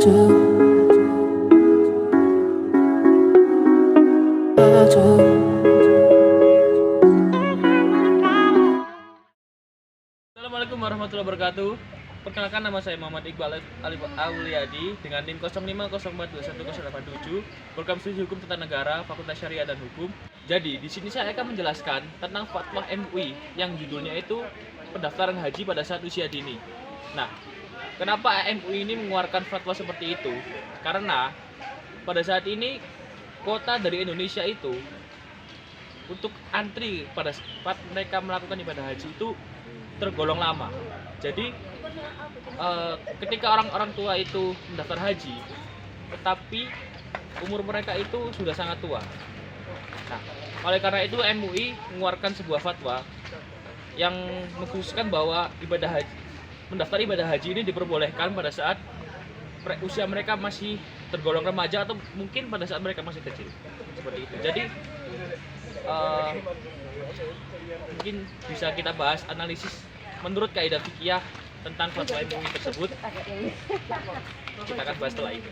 Assalamualaikum warahmatullahi wabarakatuh. Perkenalkan, nama saya Muhammad Iqbal Auliadi dengan NIM 0504211087, Program Studi Hukum Tata Negara, Fakultas Syariah dan Hukum. Jadi, di sini saya akan menjelaskan tentang fatwa MUI yang judulnya itu pendaftaran haji pada saat usia dini. Nah, kenapa MUI ini mengeluarkan fatwa seperti itu? Karena pada saat ini kota dari Indonesia itu untuk antri pada saat mereka melakukan ibadah haji itu tergolong lama. Jadi ketika orang-orang tua itu mendaftar haji, tetapi umur mereka itu sudah sangat tua. Nah, oleh karena itu MUI mengeluarkan sebuah fatwa yang mengkhususkan bahwa mendaftar ibadah haji ini diperbolehkan pada saat usia mereka masih tergolong remaja atau mungkin pada saat mereka masih kecil. Seperti itu. Jadi mungkin bisa kita bahas analisis menurut kaidah fikih tentang fatwa MUI tersebut. Kita akan bahas setelah itu.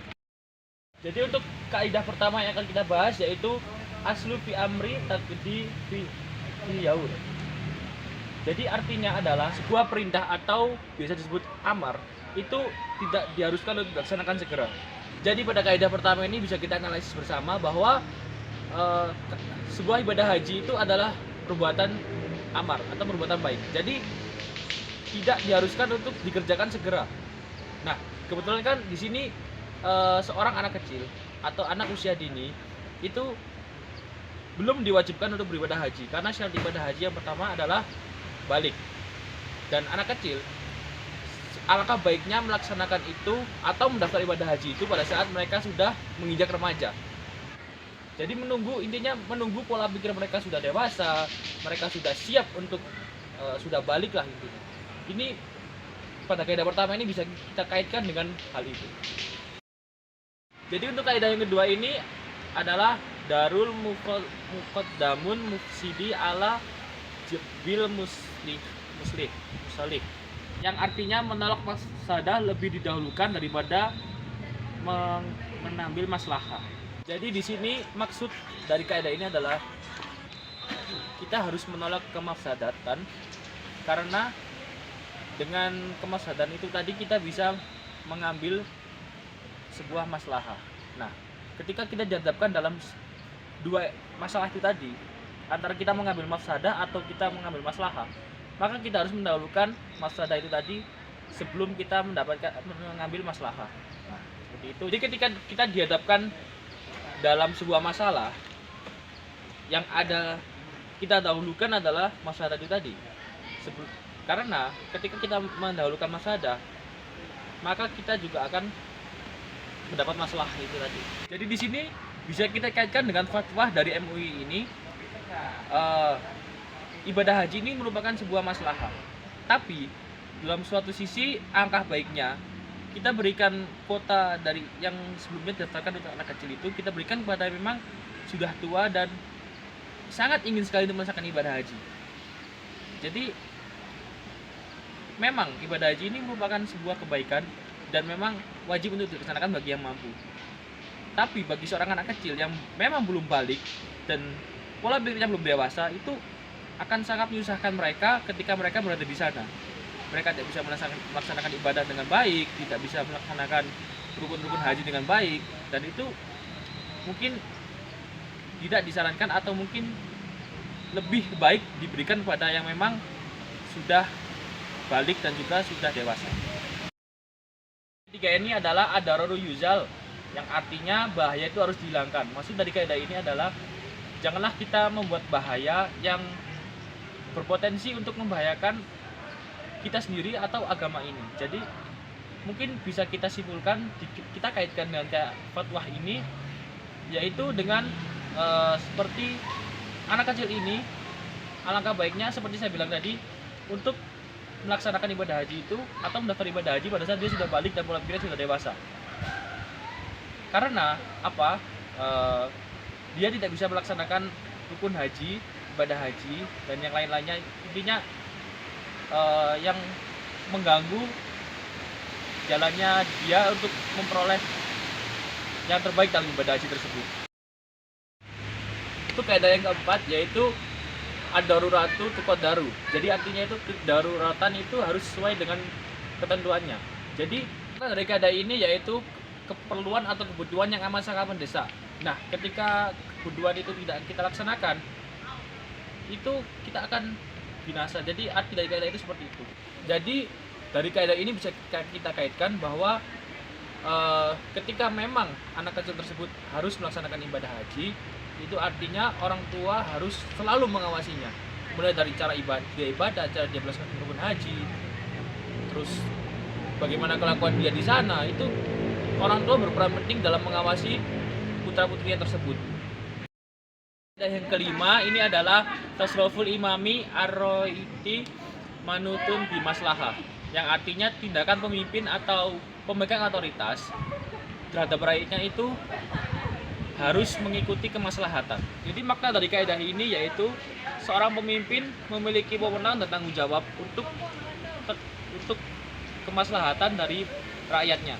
Jadi untuk kaidah pertama yang akan kita bahas yaitu aslu fi amri taqdi fi yaur. Jadi artinya adalah sebuah perintah atau biasa disebut amar itu tidak diharuskan untuk dilaksanakan segera. Jadi pada kaidah pertama ini bisa kita analisis bersama bahwa sebuah ibadah haji itu adalah perbuatan amar atau perbuatan baik. Jadi tidak diharuskan untuk dikerjakan segera. Nah, kebetulan kan di sini seorang anak kecil atau anak usia dini itu belum diwajibkan untuk beribadah haji karena syarat ibadah haji yang pertama adalah balik. Dan anak kecil alangkah baiknya melaksanakan itu atau mendaftar ibadah haji itu pada saat mereka sudah menginjak remaja. Jadi intinya menunggu pola pikir mereka sudah dewasa, mereka sudah siap untuk sudah balik lah intinya. Ini pada kaidah pertama ini bisa kita kaitkan dengan hal itu. Jadi untuk kaidah yang kedua ini adalah darul muqaddamun mufsidi ala bil muslih, yang artinya menolak mafsadah lebih didahulukan daripada mengambil maslahah. Jadi di sini maksud dari kaidah ini adalah kita harus menolak kemafsadatan karena dengan kemafsadatan itu tadi kita bisa mengambil sebuah maslahah. Nah, ketika kita dihadapkan dalam dua masalah itu tadi, antara kita mengambil mafsadah atau kita mengambil maslahah, maka kita harus mendahulukan mafsadah itu tadi sebelum kita mengambil maslahah. Nah, seperti itu. Jadi ketika kita dihadapkan dalam sebuah masalah yang ada kita dahulukan adalah masalah itu tadi. Karena ketika kita mendahulukan masalah, maka kita juga akan mendapat masalah itu tadi. Jadi di sini bisa kita kaitkan dengan fatwa dari MUI ini. Ibadah haji ini merupakan sebuah maslahah. Tapi dalam suatu sisi angkah baiknya kita berikan kuota dari yang sebelumnya didaftarkan untuk anak kecil itu kita berikan kepada yang memang sudah tua dan sangat ingin sekali untuk melaksanakan ibadah haji. Jadi memang ibadah haji ini merupakan sebuah kebaikan dan memang wajib untuk dilaksanakan bagi yang mampu. Tapi bagi seorang anak kecil yang memang belum balik dan pola pikirnya belum dewasa, itu akan sangat menyusahkan mereka ketika mereka berada di sana. Mereka tidak bisa melaksanakan ibadah dengan baik, tidak bisa melaksanakan rukun-rukun haji dengan baik, dan itu mungkin tidak disarankan atau mungkin lebih baik diberikan kepada yang memang sudah balik dan juga sudah dewasa. Ketiga ini adalah ad-dararu yuzal, yang artinya bahaya itu harus dihilangkan. Maksud dari kaidah ini adalah janganlah kita membuat bahaya yang berpotensi untuk membahayakan kita sendiri atau agama ini. Jadi mungkin bisa kita simpulkan, kita kaitkan dengan fatwa ini, yaitu dengan seperti anak kecil ini, alangkah baiknya seperti saya bilang tadi untuk melaksanakan ibadah haji itu atau mendaftar ibadah haji pada saat dia sudah balik dan pola pikirnya sudah dewasa. Karena apa? Dia tidak bisa melaksanakan rukun haji, ibadah haji, dan yang lain-lainnya. Intinya yang mengganggu jalannya dia untuk memperoleh yang terbaik dalam ibadah haji tersebut. Itu kaidah yang keempat, yaitu ad-daruratu tuqaddaru. Jadi artinya itu kedaruratan itu harus sesuai dengan ketentuannya. Jadi dari kaidah ini yaitu keperluan atau kebutuhan yang amat sangat mendesak. Nah, ketika kebutuhan itu tidak kita laksanakan, itu kita akan binasa. Jadi arti dari kaidah itu seperti itu. Jadi dari kaidah ini bisa kita kaitkan bahwa ketika memang anak kecil tersebut harus melaksanakan ibadah haji, itu artinya orang tua harus selalu mengawasinya, mulai dari cara ibadah, cara dia melaksanakan rukun haji, terus bagaimana kelakuan dia di sana. Itu orang tua berperan penting dalam mengawasi putra-putrinya tersebut. Dan yang kelima ini adalah tasroful imami ar-roiti manutun bimaslahah, yang artinya tindakan pemimpin atau pemegang otoritas terhadap rakyatnya itu harus mengikuti kemaslahatan. Jadi makna dari kaidah ini yaitu seorang pemimpin memiliki wewenang dan tanggung jawab untuk kemaslahatan dari rakyatnya.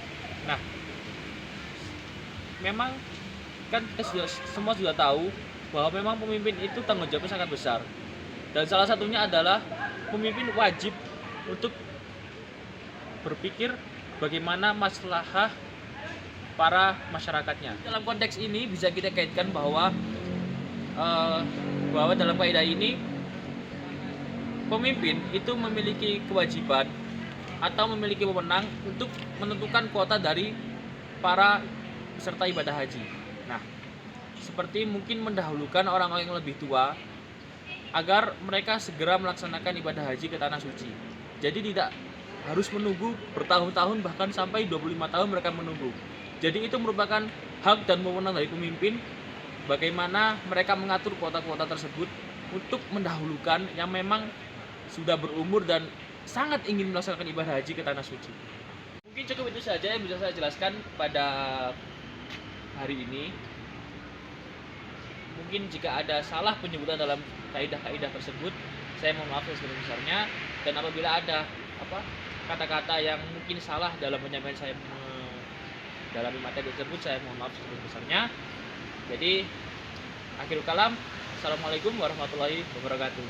Nah, memang kan kita semua sudah tahu bahwa memang pemimpin itu tanggung jawabnya sangat besar. Dan salah satunya adalah pemimpin wajib untuk berpikir bagaimana maslahah para masyarakatnya. Dalam konteks ini bisa kita kaitkan bahwa dalam kaidah ini pemimpin itu memiliki kewajiban atau memiliki wewenang untuk menentukan kuota dari para peserta ibadah haji. Nah, seperti mungkin mendahulukan orang-orang yang lebih tua agar mereka segera melaksanakan ibadah haji ke tanah suci. Jadi tidak harus menunggu bertahun-tahun, bahkan sampai 25 tahun mereka menunggu. Jadi itu merupakan hak dan wewenang dari pemimpin bagaimana mereka mengatur kuota-kuota tersebut untuk mendahulukan yang memang sudah berumur dan sangat ingin melaksanakan ibadah haji ke tanah suci. Mungkin cukup itu saja yang bisa saya jelaskan pada hari ini. Mungkin jika ada salah penyebutan dalam kaidah-kaidah tersebut, saya mohon maaf sebesar-besarnya. Dan apabila ada kata-kata yang mungkin salah dalam penyampaian saya dalam materi tersebut, saya mohon maaf sebesar-besarnya. Jadi akhirul kalam, assalamualaikum warahmatullahi wabarakatuh.